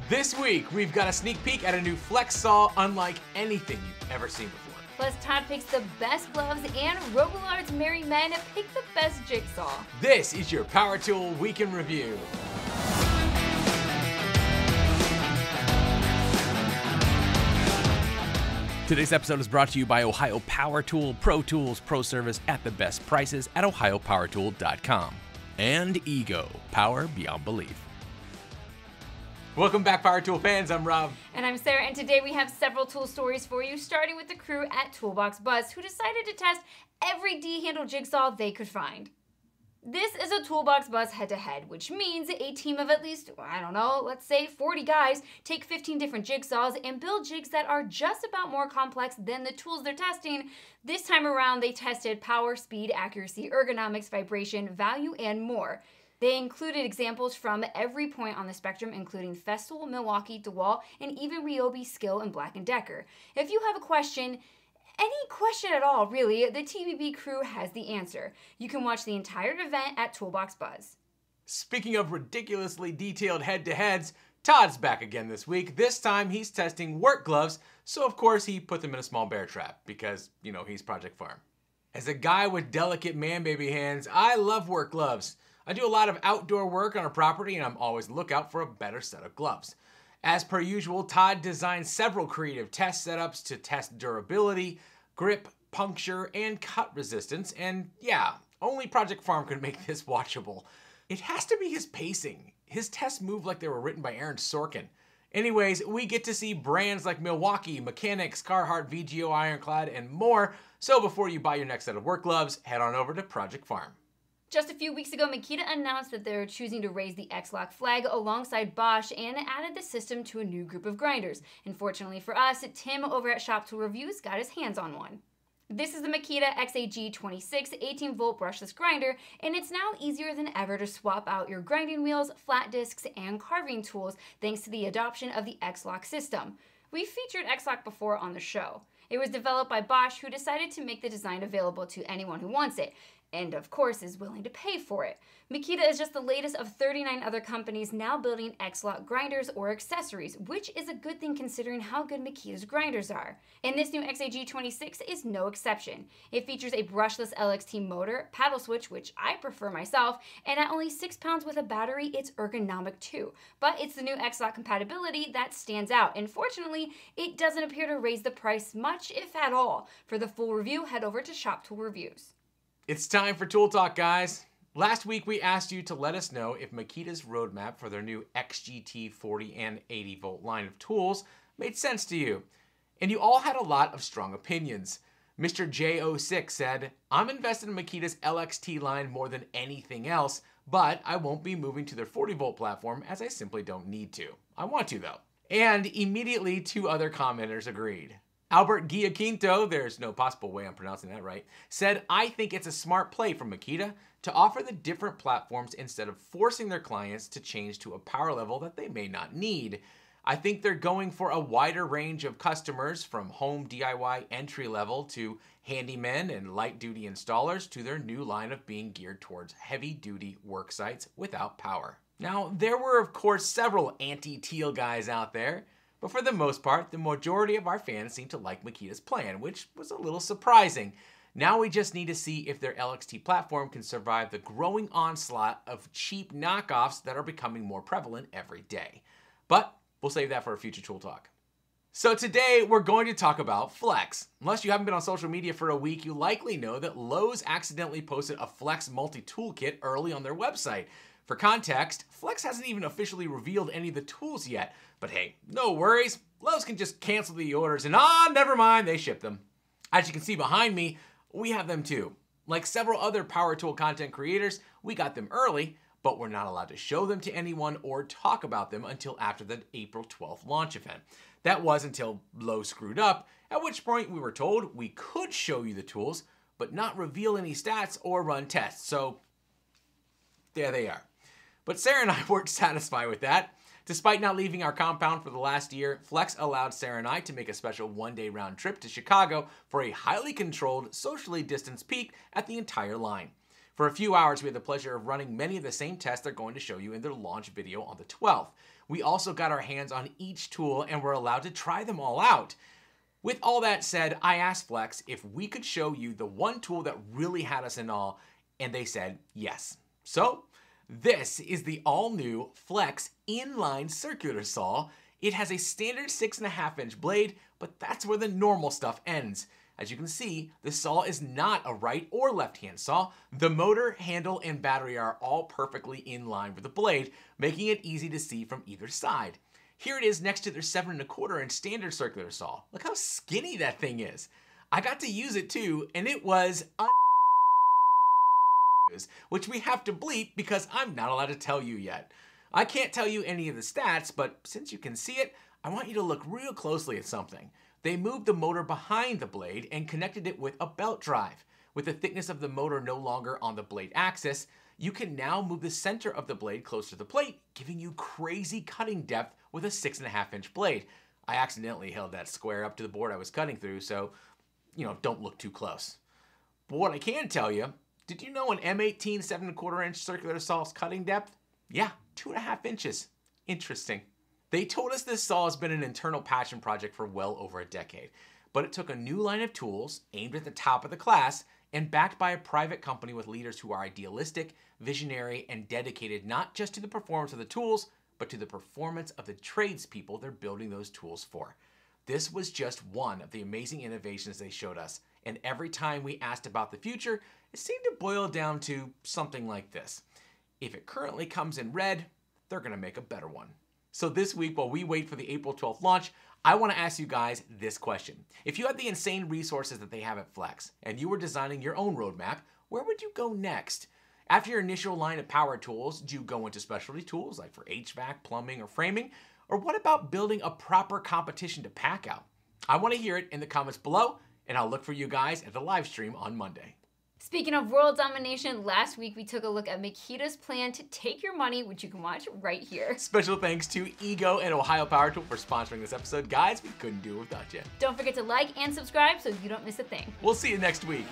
This week, we've got a sneak peek at a new flex saw unlike anything you've ever seen before. Plus, Todd picks the best gloves, and Robolard's merry men pick the best jigsaw. This is your Power Tool Week in Review. Today's episode is brought to you by Ohio Power Tool, Pro Tools, Pro Service at the best prices at ohiopowertool.com. And Ego, power beyond belief. Welcome back, Power Tool fans. I'm Rob. And I'm Sarah, and today we have several tool stories for you, starting with the crew at Toolbox Buzz, who decided to test every D-handle jigsaw they could find. This is a Toolbox Buzz head-to-head, which means a team of at least, let's say 40 guys take 15 different jigsaws and build jigs that are just about more complex than the tools they're testing. This time around, they tested power, speed, accuracy, ergonomics, vibration, value, and more. They included examples from every point on the spectrum, including Festool, Milwaukee, DeWalt, and even Ryobi, Skill, and Black & Decker. If you have a question, any question at all, really, the TBB crew has the answer. You can watch the entire event at Toolbox Buzz. Speaking of ridiculously detailed head-to-heads, Todd's back again this week. This time he's testing work gloves, so of course he put them in a small bear trap because, he's Project Farm. As a guy with delicate man-baby hands, I love work gloves. I do a lot of outdoor work on a property, and I'm always on the lookout for a better set of gloves. As per usual, Todd designed several creative test setups to test durability, grip, puncture, and cut resistance, and yeah, only Project Farm could make this watchable. It has to be his pacing. His tests move like they were written by Aaron Sorkin. Anyways, we get to see brands like Milwaukee, Mechanics, Carhartt, VGO, Ironclad, and more, so before you buy your next set of work gloves, head on over to Project Farm. Just a few weeks ago, Makita announced that they're choosing to raise the X-Lock flag alongside Bosch and added the system to a new group of grinders. And fortunately for us, Tim over at Shop Tool Reviews got his hands on one. This is the Makita XAG26 18-volt brushless grinder, and it's now easier than ever to swap out your grinding wheels, flat discs, and carving tools thanks to the adoption of the X-Lock system. We've featured X-Lock before on the show. It was developed by Bosch, who decided to make the design available to anyone who wants it, and of course is willing to pay for it. Makita is just the latest of 39 other companies now building X-Lock grinders or accessories, which is a good thing considering how good Makita's grinders are. And this new XAG26 is no exception. It features a brushless LXT motor, paddle switch, which I prefer myself, and at only 6 pounds with a battery, it's ergonomic too. But it's the new X-Lock compatibility that stands out, and fortunately, it doesn't appear to raise the price much, if at all. For the full review, head over to Shop Tool Reviews. It's time for Tool Talk, guys. Last week, we asked you to let us know if Makita's roadmap for their new XGT 40 and 80 volt line of tools made sense to you. And you all had a lot of strong opinions. Mr. J06 said, I'm invested in Makita's LXT line more than anything else, but I won't be moving to their 40 volt platform as I simply don't need to. I want to though. And immediately 2 other commenters agreed. Albert Giaquinto, there's no possible way I'm pronouncing that right, said, I think it's a smart play from Makita to offer the different platforms instead of forcing their clients to change to a power level that they may not need. I think they're going for a wider range of customers, from home DIY entry level to handymen and light duty installers, to their new line of being geared towards heavy duty work sites without power. Now, there were of course several anti-teal guys out there, but for the most part, the majority of our fans seem to like Makita's plan, which was a little surprising. Now we just need to see if their LXT platform can survive the growing onslaught of cheap knockoffs that are becoming more prevalent every day. But we'll save that for a future Tool Talk. So today we're going to talk about Flex. Unless you haven't been on social media for a week, you likely know that Lowe's accidentally posted a Flex multi-tool kit early on their website. For context, Flex hasn't even officially revealed any of the tools yet, but hey, no worries. Lowe's can just cancel the orders and never mind, they ship them. As you can see behind me, we have them too. Like several other power tool content creators, we got them early, but we're not allowed to show them to anyone or talk about them until after the April 12th launch event. That was until Lowe's screwed up, at which point we were told we could show you the tools, but not reveal any stats or run tests, so there they are. But Sarah and I weren't satisfied with that. Despite not leaving our compound for the last year, Flex allowed Sarah and I to make a special one-day round trip to Chicago for a highly controlled, socially distanced peek at the entire line. For a few hours, we had the pleasure of running many of the same tests they're going to show you in their launch video on the 12th. We also got our hands on each tool and were allowed to try them all out. With all that said, I asked Flex if we could show you the one tool that really had us in awe, and they said yes. So, this is the all-new Flex inline circular saw. It has a standard 6.5-inch blade, but that's where the normal stuff ends. As you can see, the saw is not a right or left-hand saw. The motor, handle, and battery are all perfectly in line with the blade, making it easy to see from either side. Here it is next to their 7.25-inch standard circular saw. Look how skinny that thing is. I got to use it too, and it was which we have to bleep because I'm not allowed to tell you yet. I can't tell you any of the stats, but since you can see it, I want you to look real closely at something. They moved the motor behind the blade and connected it with a belt drive. With the thickness of the motor no longer on the blade axis, you can now move the center of the blade closer to the plate, giving you crazy cutting depth with a 6.5-inch blade. I accidentally held that square up to the board I was cutting through, so, don't look too close. But what I can tell you, did you know an M18 7.25-inch circular saw's cutting depth? Yeah, 2.5 inches. Interesting. They told us this saw has been an internal passion project for well over a decade, but it took a new line of tools aimed at the top of the class and backed by a private company with leaders who are idealistic, visionary, and dedicated not just to the performance of the tools, but to the performance of the tradespeople they're building those tools for. This was just one of the amazing innovations they showed us, and every time we asked about the future, it seemed to boil down to something like this. If it currently comes in red, they're gonna make a better one. So this week, while we wait for the April 12th launch, I want to ask you guys this question. If you had the insane resources that they have at Flex, and you were designing your own roadmap, where would you go next? After your initial line of power tools, do you go into specialty tools like for HVAC, plumbing, or framing? Or what about building a proper competition to pack out? I want to hear it in the comments below, and I'll look for you guys at the live stream on Monday. Speaking of world domination, last week we took a look at Makita's plan to take your money, which you can watch right here. Special thanks to Ego and Ohio Power Tool for sponsoring this episode. Guys, we couldn't do it without you. Don't forget to like and subscribe so you don't miss a thing. We'll see you next week.